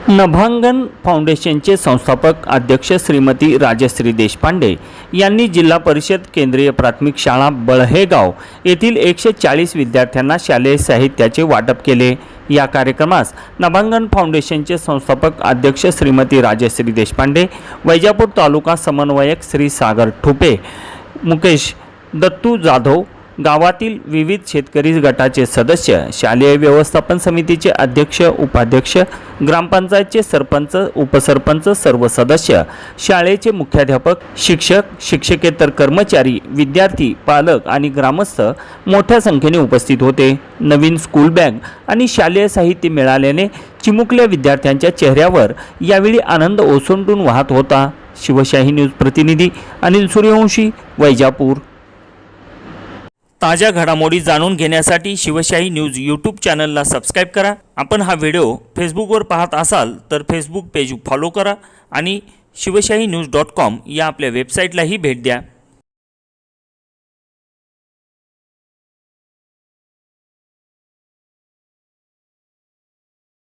नभांगण फाउंडेशनचे संस्थापक अध्यक्ष श्रीमती राजश्री देशपांडे यांनी जिल्हा परिषद केंद्रीय प्राथमिक शाळा बळहेगाव येथील 140 विद्यार्थ्यांना शालेय साहित्याचे वाटप केले। या कार्यक्रमास नभांगण फाउंडेशनचे संस्थापक अध्यक्ष श्रीमती राजश्री देशपांडे, वैजापूर तालुका समन्वयक श्री सागर ठुपे, मुकेश दत्तू जाधव, गावातील विविध शेतकरी गटाचे सदस्य, शालेय व्यवस्थापन समितीचे अध्यक्ष उपाध्यक्ष, ग्रामपंचायतचे सरपंच उपसरपंच सर्व सदस्य, शाळेचे मुख्याध्यापक, शिक्षक शिक्षकेतर कर्मचारी, विद्यार्थी, पालक आणि ग्रामस्थ मोठ्या संख्येने उपस्थित होते। नवीन स्कूल बॅग आणि शालेय साहित्य मिळाल्याने चिमुकल्या विद्यार्थ्यांच्या चेहऱ्यावर यावेळी आनंद ओसंडून वाहत होता। शिवशाही न्यूज प्रतिनिधी अनिल सूर्यवंशी, वैजापूर। ताज्या घडामोडी जाणून घेण्यासाठी शिवशाही न्यूज यूट्यूब चॅनलला सबस्क्राईब करा। आपण हा व्हिडिओ फेसबुकवर पाहत असाल तर फेसबुक पेज फॉलो करा आणि शिवशाही न्यूज.com या आपल्या वेबसाईटलाही भेट द्या।